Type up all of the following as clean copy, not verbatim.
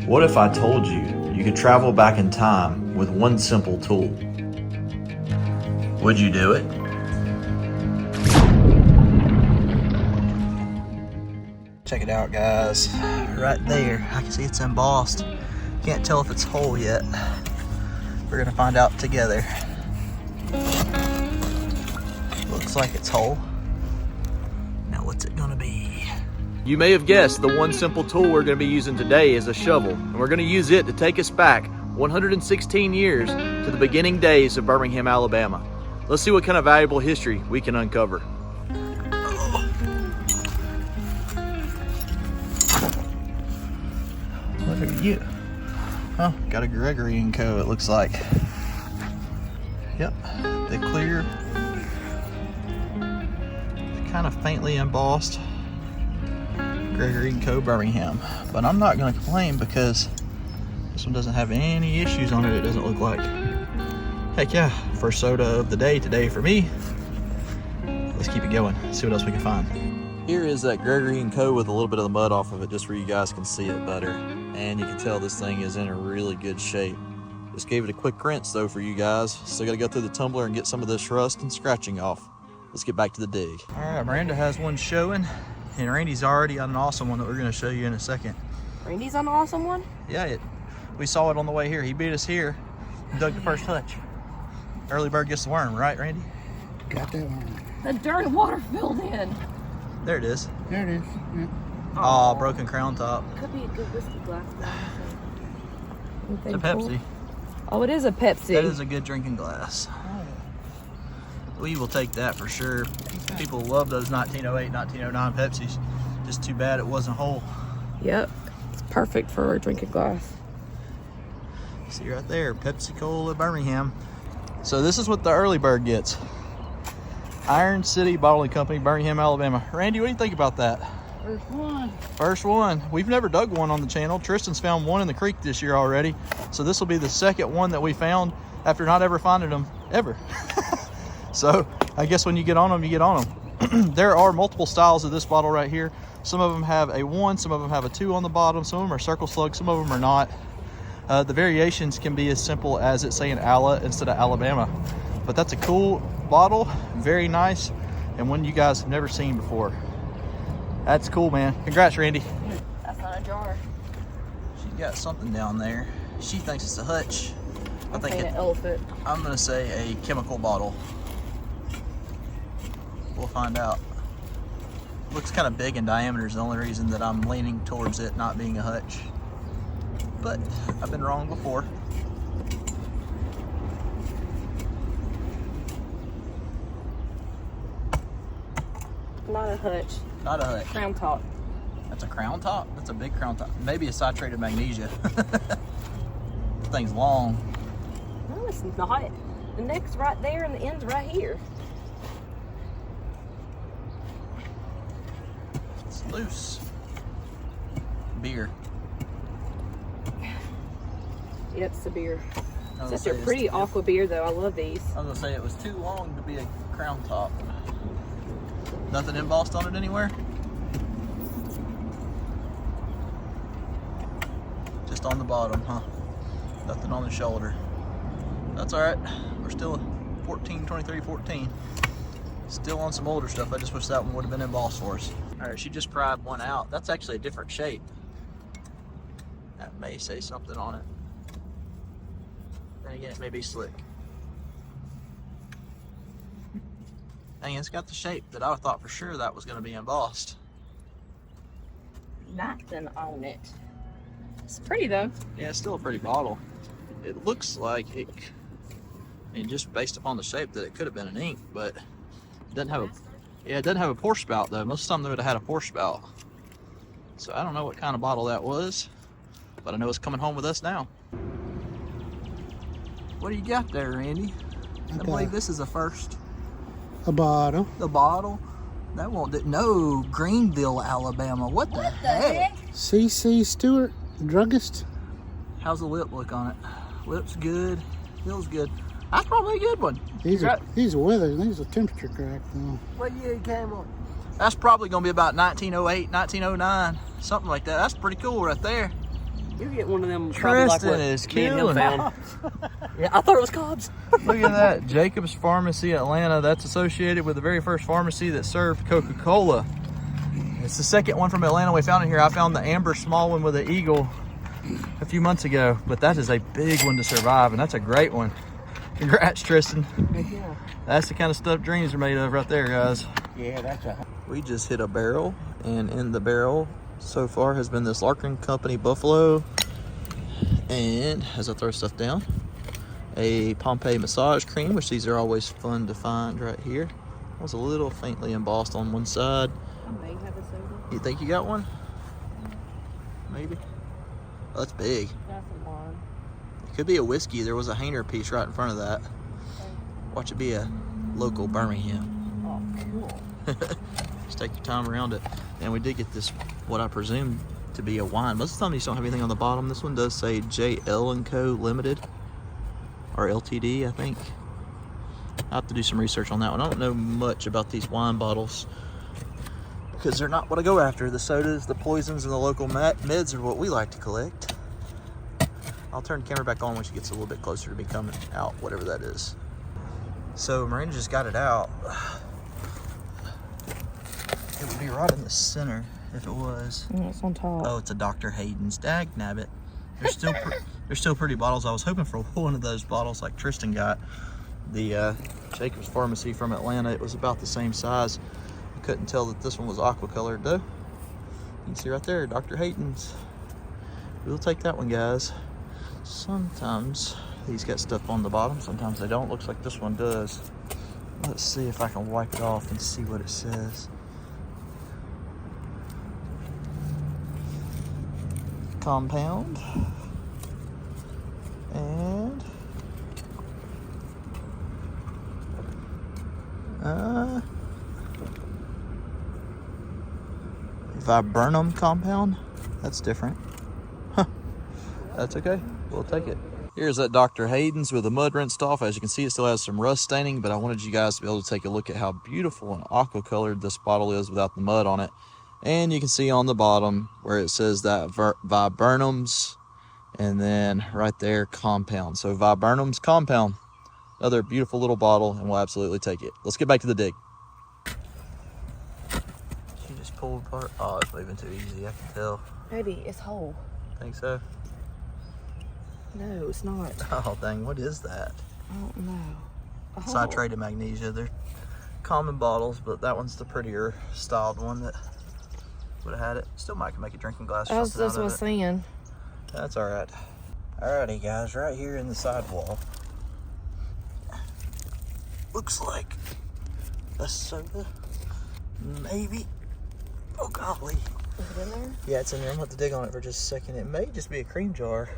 What if I told you you could travel back in time with one simple tool? Would you do it? Check it out, guys. Right there, I can see it's embossed. Can't tell if it's whole yet. We're gonna find out together. Looks like it's whole. Now what's it gonna be? You may have guessed the one simple tool we're going to be using today is a shovel, and we're going to use it to take us back 116 years to the beginning days of Birmingham, Alabama. Let's see what kind of valuable history we can uncover. Look at you. Oh, got a Gregory & Co. it looks like. Yep, the clear, kind of faintly embossed Gregory & Co. Birmingham. But I'm not going to complain because this one doesn't have any issues on it, it doesn't look like. Heck yeah, first soda of the day today for me. Let's keep it going, see what else we can find. Here is that Gregory & Co. with a little bit of the mud off of it, just where you guys can see it better. And you can tell this thing is in a really good shape. Just gave it a quick rinse though for you guys. Still got to go through the tumbler and get some of this rust and scratching off. Let's get back to the dig. All right, Miranda has one showing, and Randy's already on an awesome one that we're going to show you in a second. Randy's on the awesome one? Yeah, we saw it on the way here. He beat us here and dug the first hutch. Early bird gets the worm, right, Randy? Got that one. The dirty water filled in. There it is. There it is. Yeah. Oh, broken crown top. Could be a good whiskey glass. It's a Pepsi. Oh, it is a Pepsi. That is a good drinking glass. We will take that for sure. People love those 1908, 1909 Pepsis. Just too bad it wasn't whole. Yep, it's perfect for a drinking glass. See right there, Pepsi Cola Birmingham. So this is what the early bird gets. Iron City Bottling Company, Birmingham, Alabama. Randy, what do you think about that? First one. First one. We've never dug one on the channel. Tristan's found one in the creek this year already. So this will be the second one that we found after not ever finding them, ever. So I guess when you get on them, you get on them. There are multiple styles of this bottle right here. Some of them have a 1, some of them have a 2 on the bottom, some of them are circle slug, some of them are not. The variations can be as simple as it saying Ala instead of Alabama. But that's a cool bottle, very nice, and one you guys have never seen before. That's cool, man. Congrats, Randy. That's not a jar. She's got something down there. She thinks it's a hutch. I think an elephant. I'm gonna say a chemical bottle. We'll find out. Looks kind of big in diameter is the only reason that I'm leaning towards it not being a hutch. But I've been wrong before. Not a hutch. Not a hutch. Crown top. That's a crown top? That's a big crown top. Maybe a citrated magnesia. This thing's long. No, it's not. The neck's right there and the end's right here. It's loose. Beer. Yep, it's a beer. Such a pretty aqua beer though. I love these. I was gonna say it was too long to be a crown top. Nothing embossed on it anywhere? Just on the bottom, huh? Nothing on the shoulder. That's all right. We're still 14, 23, 14. Still on some older stuff. I just wish that one would have been embossed for us. All right, she just pried one out. That's actually a different shape. That may say something on it. Then again, it may be slick. Dang, it's got the shape that I thought for sure that was going to be embossed. Nothing on it. It's pretty though. Yeah, it's still a pretty bottle. It looks like it, and just based upon the shape, that it could have been an ink, but it doesn't have a. Yeah, it doesn't have a pour spout though. Most of the time they would have had a pour spout. So I don't know what kind of bottle that was, but I know it's coming home with us now. What do you got there, Randy? I believe this is a first. A bottle. The bottle. That won't. No, Greenville, Alabama. What the heck? C.C. Stewart, druggist. How's the lip look on it? Lip's good. Feels good. That's probably a good one. These are weathered. These are temperature cracked though. What year you came on? That's probably going to be about 1908, 1909, something like that. That's pretty cool right there. You get one of them. Probably Tristan like what is me and him killing. found. Yeah, I thought it was Cobb's. Look at that, Jacob's Pharmacy, Atlanta. That's associated with the very first pharmacy that served Coca-Cola. It's the second one from Atlanta we found in here. I found the amber small one with an eagle a few months ago, but that is a big one to survive, and that's a great one. Congrats, Tristan. Yeah. That's the kind of stuff dreams are made of right there, guys. Yeah, that's a. We just hit a barrel, and in the barrel so far has been this Larkin Company Buffalo, and as I throw stuff down, a Pompeii massage cream, which these are always fun to find right here. It was a little faintly embossed on one side. I may have a soda. You think you got one? Maybe. Oh, that's big. Got some wine. It could be a whiskey. There was a hanger piece right in front of that. Watch it be a local Birmingham. Oh, cool. Just take your time around it. And we did get this, what I presume to be a wine. Most of the time these don't have anything on the bottom. This one does say JL & Co. Limited, or LTD, I think. I'll have to do some research on that one. I don't know much about these wine bottles because they're not what I go after. The sodas, the poisons, and the local meds are what we like to collect. I'll turn the camera back on when she gets a little bit closer to me coming out, whatever that is. So Miranda just got it out. It would be right in the center if it was. Yeah, it's on top. Oh, it's a Dr. Hayden's. Dag nabbit. They're still pretty bottles. I was hoping for one of those bottles like Tristan got. The Jacob's Pharmacy from Atlanta. It was about the same size. I couldn't tell that this one was aqua colored though. You can see right there, Dr. Hayden's. We'll take that one, guys. Sometimes these got stuff on the bottom, sometimes they don't. Looks like this one does. Let's see if I can wipe it off and see what it says. Compound. And viburnum compound. That's different. Huh. That's okay. We'll take it. Here's that Dr. Hayden's with the mud rinsed off. As you can see, it still has some rust staining, but I wanted you guys to be able to take a look at how beautiful and aqua colored this bottle is without the mud on it. And you can see on the bottom where it says that viburnums, and then right there, compound. So viburnums compound. Another beautiful little bottle, and we'll absolutely take it. Let's get back to the dig. She just pulled apart. Oh, it's moving too easy, I can tell. Maybe it's whole. Think so? No, it's not. Oh, dang, what is that? I don't know. Oh. Citrated magnesia. They're common bottles, but that one's the prettier styled one that would have had it. Still might can make a drinking glass. That's what I was saying. That's all right. Alrighty, guys, right here in the sidewall. Looks like a soda, maybe. Oh golly. Is it in there? Yeah, it's in there. I'm going to have to dig on it for just a second. It may just be a cream jar,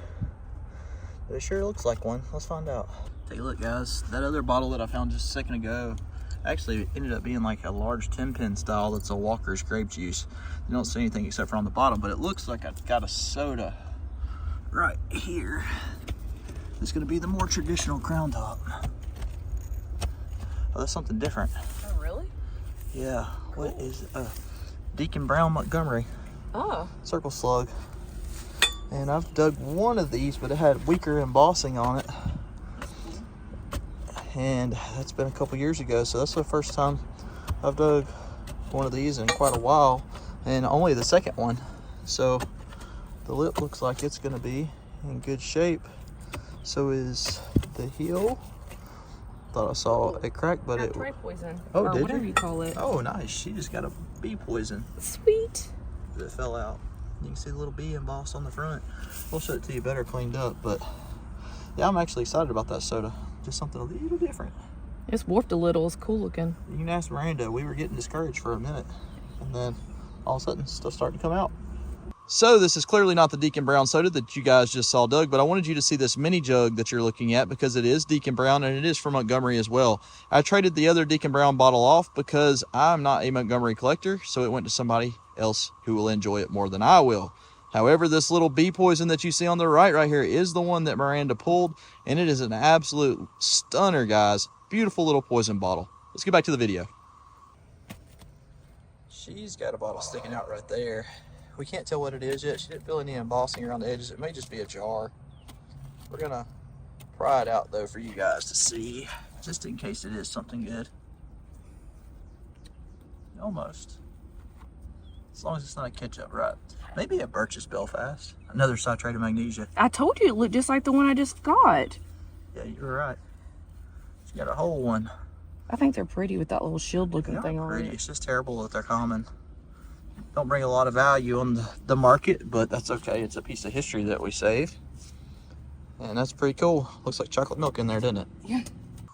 but it sure looks like one. Let's find out. Take a look, guys. That other bottle that I found just a second ago actually ended up being like a large 10-pin style. That's a Walker's grape juice. You don't see anything except for on the bottom, but it looks like I've got a soda right here. It's going to be the more traditional Crown Top. Oh, that's something different. Oh, really? Yeah. Cool. What is it? Deacon Brown Montgomery. Oh. Circle slug. And I've dug one of these, but it had weaker embossing on it. And that's been a couple years ago, so that's the first time I've dug one of these in quite a while, and only the second one. So the lip looks like it's going to be in good shape. So is the heel. Thought I saw a crack, but it. Rat poison. Oh, or did whatever you call it. Oh, nice. She just got a bee poison Sweet. that fell out. You can see the little bee embossed on the front. We'll show it to you better cleaned up, but yeah, I'm actually excited about that soda. Just something a little different. It's warped a little. It's cool looking. You can ask Miranda. We were getting discouraged for a minute, and then all of a sudden stuff's starting to come out. So this is clearly not the Deacon Brown soda that you guys just saw dug, but I wanted you to see this mini jug that you're looking at because it is Deacon Brown and it is from Montgomery as well. I traded the other Deacon Brown bottle off because I'm not a Montgomery collector, so it went to somebody else who will enjoy it more than I will. However, this little bee poison that you see on the right here is the one that Miranda pulled, and it is an absolute stunner, guys. Beautiful little poison bottle. Let's get back to the video. She's got a bottle sticking out right there We can't tell what it is yet. She didn't feel any embossing around the edges. It may just be a jar. We're gonna pry it out though for you guys to see, just in case it is something good. Almost. As long as it's not a ketchup, right? Maybe a Birch's Belfast. Another citrate of magnesia. I told you it looked just like the one I just got. Yeah, you were right. She got a whole one. I think they're pretty with that little shield looking thing on Pretty. it. It's just terrible that they're common. Don't bring a lot of value on the market, but that's okay. It's a piece of history that we saved. And that's pretty cool. Looks like chocolate milk in there, doesn't it? Yeah.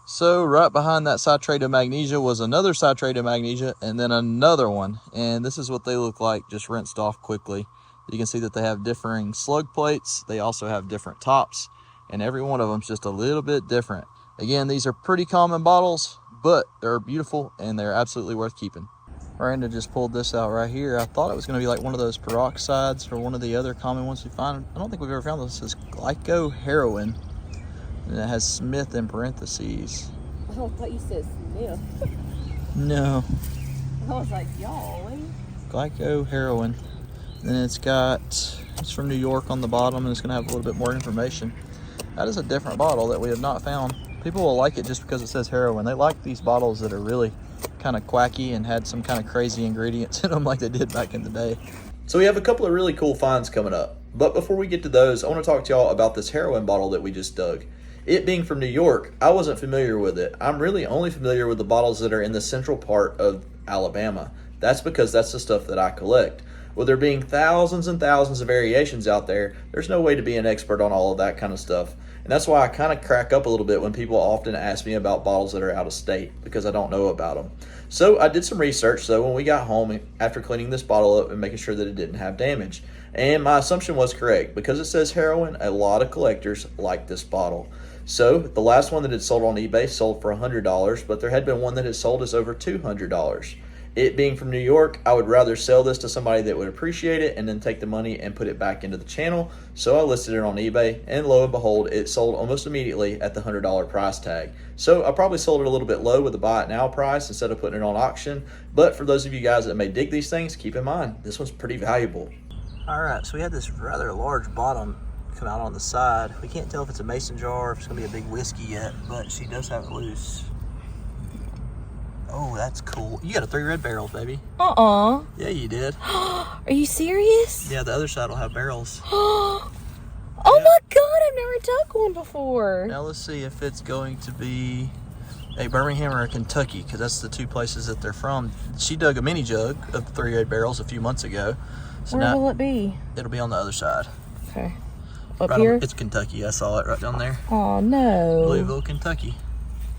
So right behind that citrate of magnesia was another citrate of magnesia and then another one. And this is what they look like, just rinsed off quickly. You can see that they have differing slug plates. They also have different tops, and every one of them is just a little bit different. Again, these are pretty common bottles, but they're beautiful and they're absolutely worth keeping. Miranda just pulled this out right here. I thought it was going to be like one of those peroxides or one of the other common ones we find. I don't think we've ever found this. This is glycoheroin, and it has Smith in parentheses. Oh, I thought you said Smith. No. I was like, y'all. Glycoheroin. Then it's from New York on the bottom, and it's going to have a little bit more information. That is a different bottle that we have not found. People will like it just because it says heroin. They like these bottles that are really kind of quacky and had some kind of crazy ingredients in them like they did back in the day. So we have a couple of really cool finds coming up. But before we get to those, I want to talk to y'all about this heroin bottle that we just dug. It being from New York, I wasn't familiar with it. I'm really only familiar with the bottles that are in the central part of Alabama. That's because that's the stuff that I collect. With there being thousands and thousands of variations out there, there's no way to be an expert on all of that kind of stuff. And that's why I kind of crack up a little bit when people often ask me about bottles that are out of state, because I don't know about them. So I did some research though when we got home after cleaning this bottle up and making sure that it didn't have damage. And my assumption was correct. Because it says heroin, a lot of collectors like this bottle. So the last one that had sold on eBay sold for $100, but there had been one that had sold us over $200. It being from New York, I would rather sell this to somebody that would appreciate it and then take the money and put it back into the channel. So I listed it on eBay, and lo and behold, it sold almost immediately at the $100 price tag. So I probably sold it a little bit low with the buy it now price instead of putting it on auction. But for those of you guys that may dig these things, keep in mind, this one's pretty valuable. All right, so we had this rather large bottom come out on the side. We can't tell if it's a mason jar or if it's gonna be a big whiskey yet, but she does have it loose. Oh, that's cool. You got a 3 red barrels, baby. Uh-uh. Yeah, you did. Are you serious? Yeah, the other side will have barrels. Oh my God, I've never dug one before. Now let's see if it's going to be a Birmingham or a Kentucky, because that's the two places that they're from. She dug a mini jug of 3 red barrels a few months ago. So Where now will it be? it'll be on the other side. Okay. Up Right here? it's Kentucky. I saw it right down there. Oh no. Louisville, Kentucky.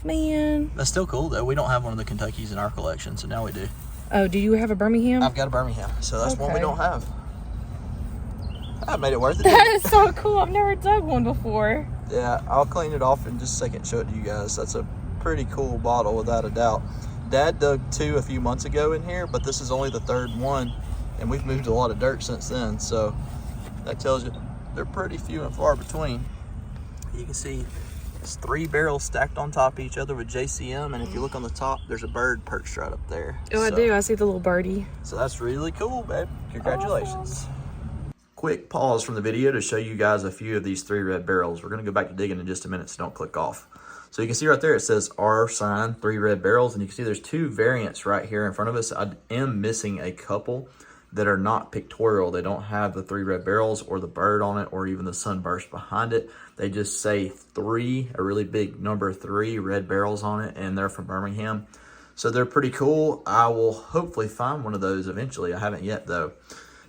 Man. That's still cool though. We don't have one of the Kentuckys in our collection, so now we do. Oh, do you have a Birmingham? I've got a Birmingham, so that's one we Okay. don't have. That made it worth it. That is so cool. I've never dug one before. Yeah, I'll clean it off in just a second and show it to you guys. That's a pretty cool bottle without a doubt. Dad dug 2 a few months ago in here, but this is only the 3rd one, and we've moved a lot of dirt since then, so that tells you they're pretty few and far between. You can see it's 3 barrels stacked on top of each other with JCM, and if you look on the top, there's a bird perched right up there. Oh, I do. I see the little birdie. So that's really cool, babe. Congratulations. Quick pause from the video to show you guys a few of these 3 red barrels. We're going to go back to digging in just a minute, so don't click off. So you can see right there, it says R sign, 3 red barrels, and you can see there's 2 variants right here in front of us. I am missing a couple that are not pictorial. They don't have the 3 red barrels or the bird on it or even the sunburst behind it. They just say 3, a really big number 3 red barrels on it, and they're from Birmingham. So they're pretty cool. I will hopefully find one of those eventually. I haven't yet though.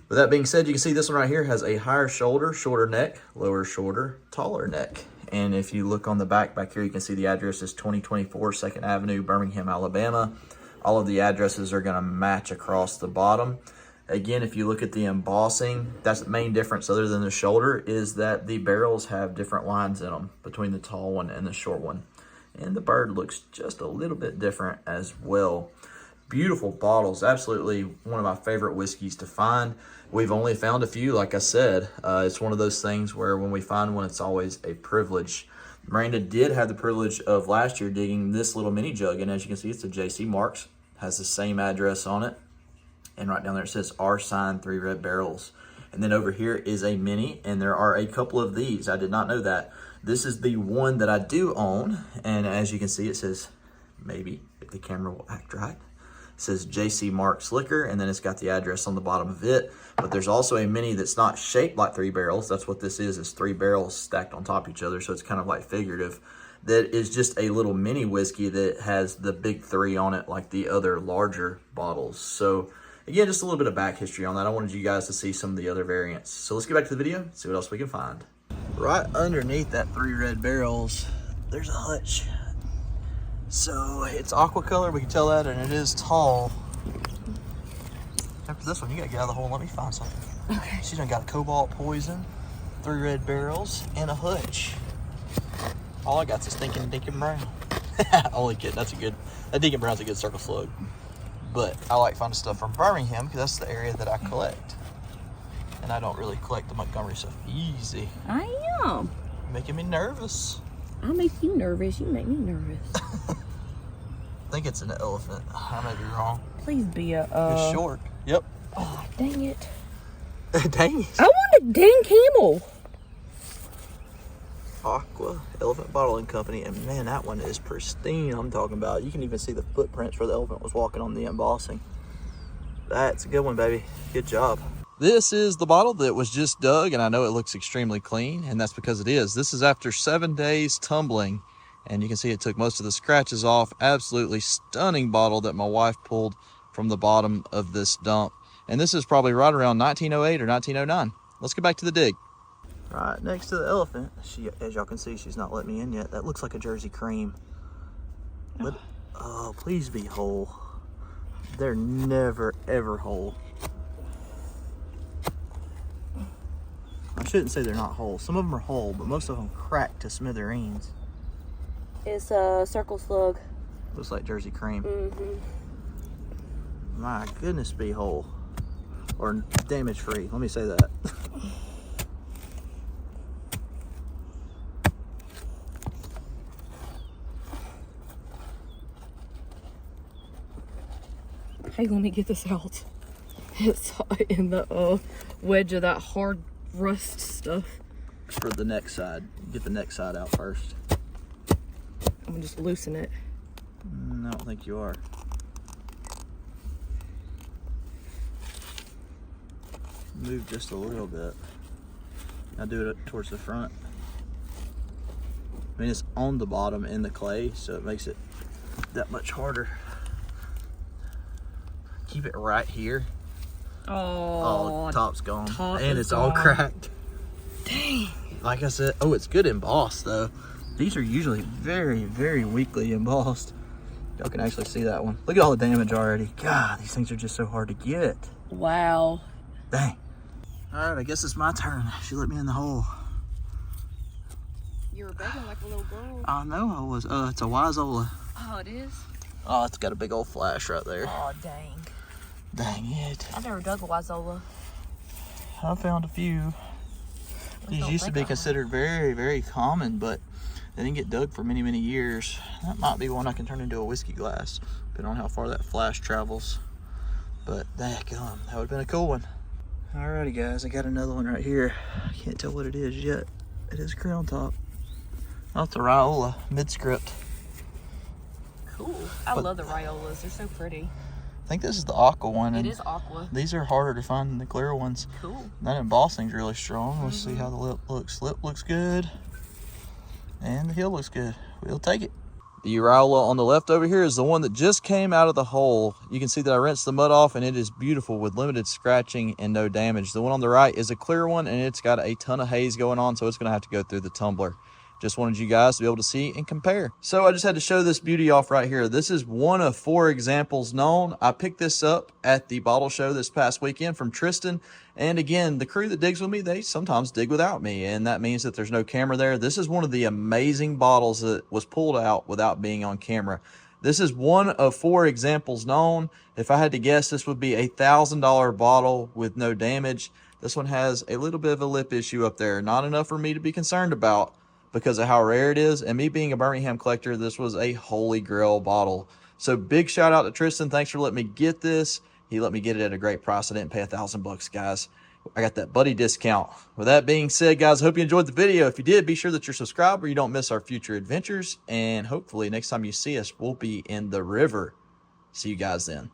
With that being said, you can see this one right here has a higher shoulder, shorter neck, lower shoulder, taller neck. And if you look on the back here, you can see the address is 2024 2nd Avenue, Birmingham, Alabama. All of the addresses are gonna match across the bottom. Again, if you look at the embossing, that's the main difference other than the shoulder, is that the barrels have different lines in them between the tall one and the short one. And the bird looks just a little bit different as well. Beautiful bottles, absolutely one of my favorite whiskeys to find. We've only found a few, like I said. It's one of those things where when we find one, it's always a privilege. Miranda did have the privilege of last year digging this little mini jug, and as you can see, it's a JC Marks, has the same address on it. And right down there it says R sign 3 red barrels. And then over here is a mini, and there are a couple of these. I did not know that. This is the one that I do own, and as you can see, it says, maybe, if the camera will act right, it says JC Marks Liquor, and then it's got the address on the bottom of it. But there's also a mini that's not shaped like 3 barrels. That's what this is 3 barrels stacked on top of each other, so it's kind of like figurative. That is just a little mini whiskey that has the big 3 on it like the other larger bottles. So again, just a little bit of back history on that. I wanted you guys to see some of the other variants. So let's get back to the video, see what else we can find. Right underneath that 3 red barrels, there's a hutch. So it's aqua color, we can tell that, and it is tall. After this one, you gotta get out of the hole and let me find something. Okay. She done got cobalt poison, 3 red barrels, and a hutch. All I got's is thinking Deacon Brown. Only kidding, that Deacon Brown's a good circle slug. But I like finding stuff from Birmingham because that's the area that I collect. And I don't really collect the Montgomery stuff easy. I am. You're making me nervous. I make you nervous. You make me nervous. I think it's an elephant. I may be wrong. Please be a. It's short. Yep. Oh, dang it. Dang it. I want a dang camel. Aqua Elephant Bottling Company, and man, that one is pristine. I'm talking about, you can even see the footprints where the elephant was walking on the embossing. That's a good one, baby. Good job. This is the bottle that was just dug, and I know it looks extremely clean, and that's because it is. This is after 7 days tumbling, and you can see it took most of the scratches off. Absolutely stunning bottle that my wife pulled from the bottom of this dump, and this is probably right around 1908 or 1909. Let's get back to the dig. Right next to the elephant, as y'all can see, she's not let me in yet. That looks like a Jersey cream. But, oh, please be whole. They're never, ever whole. I shouldn't say they're not whole. Some of them are whole, but most of them cracked to smithereens. It's a circle slug. Looks like Jersey cream. Mm-hmm. My goodness, be whole. Or damage free, let me say that. Hey, let me get this out. It's in the wedge of that hard rust stuff. For the neck side. Get the neck side out first. I'm gonna just loosen it. I don't think you are. Move just a little bit. Now do it towards the front. I mean, it's on the bottom in the clay, so it makes it that much harder. Keep it right here. Oh, the top's gone. top and is it's all gone. cracked. Dang. Like I said, oh, it's good embossed though. These are usually very, very weakly embossed. Y'all can actually see that one. Look at all the damage already. God, these things are just so hard to get. Wow. Dang. All right, I guess it's my turn. She let me in the hole. You were begging like a little girl. I know I was. It's a Wizola. Oh, it is? Oh, it's got a big old flash right there. Oh, dang. Dang it. I've never dug a Wizola. I found a few. These used to be considered very, very common, but they didn't get dug for many, many years. That might be one I can turn into a whiskey glass, depending on how far that flash travels. But dadgum, that would have been a cool one. Alrighty guys, I got another one right here. I can't tell what it is yet. It is crown top. Oh, it's a Riola, mid-script. Cool. I love the Riolas. They're so pretty. I think this is the aqua one. It is aqua. These are harder to find than the clear ones. Cool. That embossing's really strong. Let's see how the lip looks. Lip looks good. And the heel looks good. We'll take it. The Riola on the left over here is the one that just came out of the hole. You can see that I rinsed the mud off and it is beautiful with limited scratching and no damage. The one on the right is a clear one and it's got a ton of haze going on, so it's gonna have to go through the tumbler. Just wanted you guys to be able to see and compare. So I just had to show this beauty off right here. This is one of 4 examples known. I picked this up at the bottle show this past weekend from Tristan. And again, the crew that digs with me, they sometimes dig without me. And that means that there's no camera there. This is one of the amazing bottles that was pulled out without being on camera. This is one of 4 examples known. If I had to guess, this would be a $1,000 bottle with no damage. This one has a little bit of a lip issue up there. Not enough for me to be concerned about, because of how rare it is. And me being a Birmingham collector, this was a holy grail bottle. So big shout out to Tristan. Thanks for letting me get this. He let me get it at a great price. I didn't pay $1,000, guys. I got that buddy discount. With that being said, guys, I hope you enjoyed the video. If you did, be sure that you're subscribed where you don't miss our future adventures. And hopefully next time you see us, we'll be in the river. See you guys then.